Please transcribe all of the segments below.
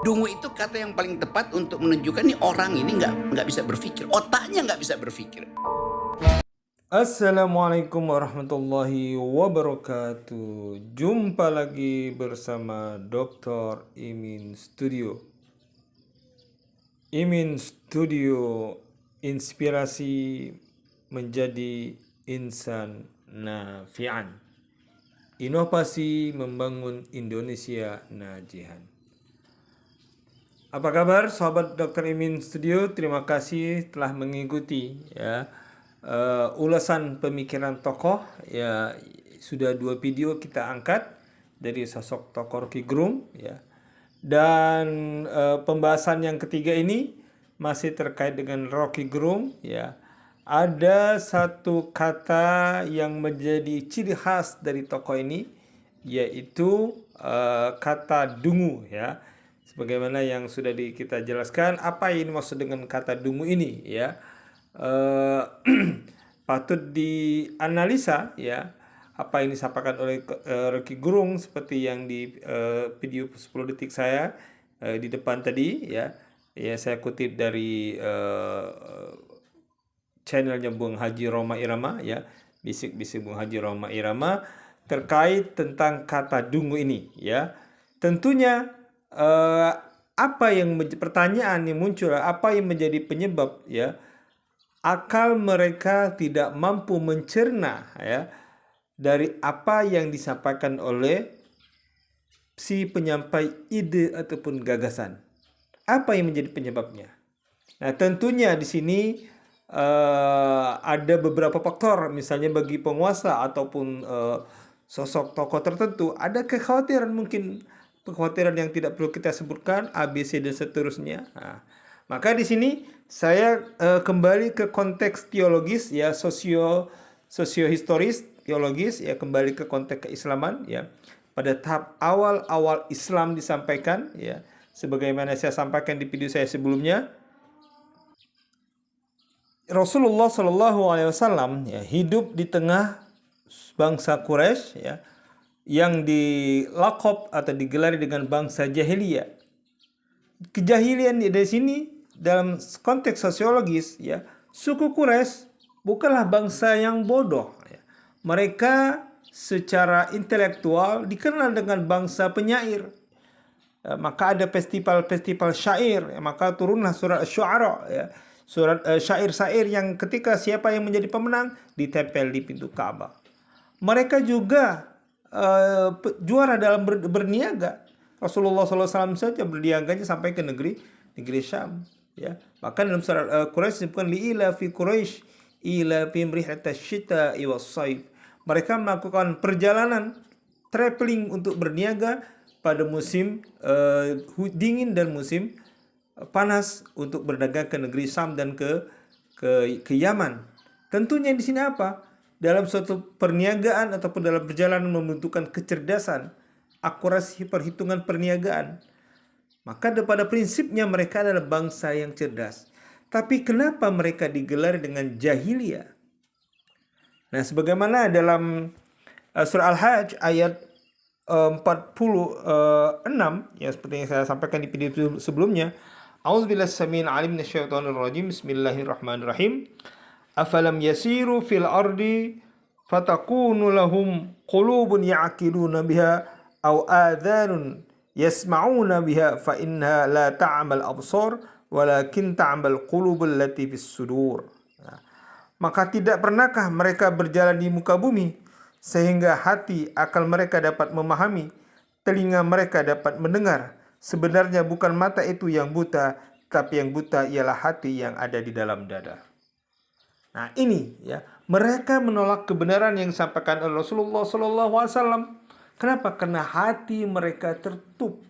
Dungu itu kata yang paling tepat untuk menunjukkan nih orang ini nggak bisa berpikir, otaknya nggak bisa berpikir. Assalamualaikum warahmatullahi wabarakatuh. Jumpa lagi bersama Dr. Imin Studio. Imin Studio, inspirasi menjadi insan nafi'an. Inovasi membangun Indonesia najihan. Apa kabar sahabat Dr. Imin Studio? Terima kasih telah mengikuti ulasan pemikiran tokoh. Ya, sudah 2 video kita angkat dari sosok tokoh Rocky Gerung ya. Dan pembahasan yang ketiga ini masih terkait dengan Rocky Gerung ya. Ada satu kata yang menjadi ciri khas dari tokoh ini, yaitu kata dungu ya. Sebagaimana yang sudah kita jelaskan, apa yang dimaksud dengan kata dungu ini ya, patut dianalisa ya, apa yang disampaikan oleh Rocky Gerung seperti yang di video 10 detik saya di depan tadi ya. Ya, saya kutip dari channelnya Bung Haji Roma Irama ya, bisik-bisik Bung Haji Roma Irama terkait tentang kata dungu ini ya. Tentunya apa yang pertanyaan yang muncul, apa yang menjadi penyebab ya akal mereka tidak mampu mencerna ya dari apa yang disampaikan oleh si penyampai ide ataupun gagasan. Apa yang menjadi penyebabnya? Nah, tentunya di sini ada beberapa faktor, misalnya bagi penguasa ataupun sosok tokoh tertentu, ada kekhawatiran, mungkin kekhawatiran yang tidak perlu kita sebutkan, ABC dan seterusnya. Nah, maka di sini saya kembali ke konteks teologis ya, sosiohistoris teologis ya, kembali ke konteks keislaman ya. Pada tahap awal-awal Islam disampaikan ya, sebagaimana saya sampaikan di video saya sebelumnya, Rasulullah Shallallahu Alaihi Wasallam ya hidup di tengah bangsa Quraisy ya, yang dilakop atau digelari dengan bangsa jahiliyah. Kejahilian di sini dalam konteks sosiologis ya, suku Quraisy bukanlah bangsa yang bodoh ya. Mereka secara intelektual dikenal dengan bangsa penyair. Maka ada festival-festival syair ya, maka turunlah surat Asy-Syu'ara ya. Surat syair-syair yang ketika siapa yang menjadi pemenang ditempel di pintu Ka'bah. Mereka juga juara dalam berniaga. Rasulullah SAW saja berniaganya sampai ke negeri Syam ya. Bahkan dalam surat Quraisy disebutkan li'ila fi Quraisy ila fi rihatas syita'i was-saif. Mereka melakukan perjalanan traveling untuk berniaga pada musim dingin dan musim panas untuk berdagang ke negeri Syam dan ke Yaman. Tentunya di sini apa? Dalam suatu perniagaan ataupun dalam perjalanan membutuhkan kecerdasan, akurasi perhitungan perniagaan. Maka pada prinsipnya mereka adalah bangsa yang cerdas. Tapi kenapa mereka digelar dengan jahiliyah? Nah, sebagaimana dalam surah Al-Hajj ayat 46 ya, seperti yang saya sampaikan di video sebelumnya, A'udzubillahi samil alim minasyaitonir rajim. Bismillahirrahmanirrahim. Afalam yasiru fil ardi fatakunu lahum qulubun ya'qiluna biha aw adhanun yasma'una biha fa inna la ta'mal absar walakin ta'mal qulubul lati fis sudur. Maka tidak pernahkah mereka berjalan di muka bumi sehingga hati akal mereka dapat memahami, telinga mereka dapat mendengar. Sebenarnya bukan mata itu yang buta, tapi yang buta ialah hati yang ada di dalam dada. Nah, ini ya, mereka menolak kebenaran yang disampaikan oleh Rasulullah SAW. Kenapa? Karena hati mereka tertutup.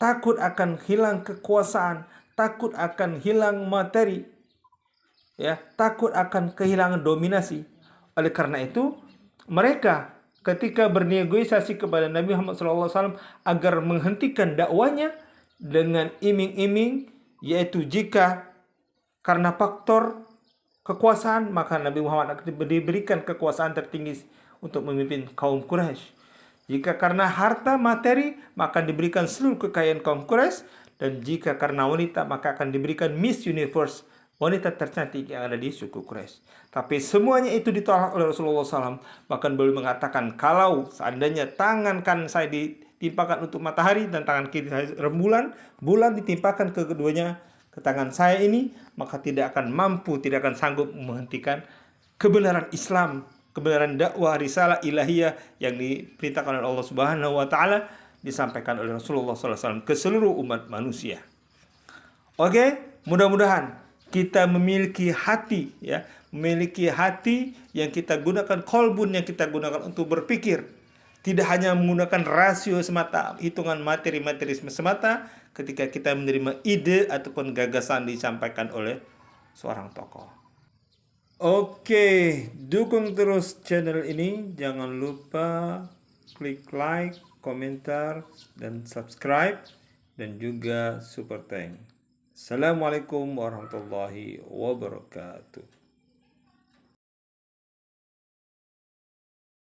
Takut akan hilang kekuasaan, takut akan hilang materi, ya, takut akan kehilangan dominasi. Oleh karena itu, mereka ketika bernegosiasi kepada Nabi Muhammad SAW agar menghentikan dakwanya dengan iming-iming, yaitu jika karena faktor kekuasaan maka Nabi Muhammad akan diberikan kekuasaan tertinggi untuk memimpin kaum Quraisy. Jika karena harta materi, maka diberikan seluruh kekayaan kaum Quraisy, dan jika karena wanita, maka akan diberikan Miss Universe, wanita tercantik yang ada di suku Quraisy. Tapi semuanya itu ditolak oleh Rasulullah SAW. Bahkan beliau mengatakan, kalau seandainya tangan kanan saya ditimpakan untuk matahari dan tangan kiri saya rembulan, bulan ditimpakan ke keduanya ke tangan saya ini, maka tidak akan mampu, tidak akan sanggup menghentikan kebenaran Islam, kebenaran dakwah risalah ilahiyah yang diperintahkan oleh Allah Subhanahu wa taala, disampaikan oleh Rasulullah SAW ke seluruh umat manusia. Oke, mudah-mudahan kita memiliki hati, ya, memiliki hati yang kita gunakan, kolbun yang kita gunakan untuk berpikir, tidak hanya menggunakan rasio semata, hitungan materi-materi semata ketika kita menerima ide ataupun gagasan disampaikan oleh seorang tokoh. Oke, dukung terus channel ini. Jangan lupa klik like, komentar, dan subscribe, dan juga super thanks. Assalamualaikum warahmatullahi wabarakatuh.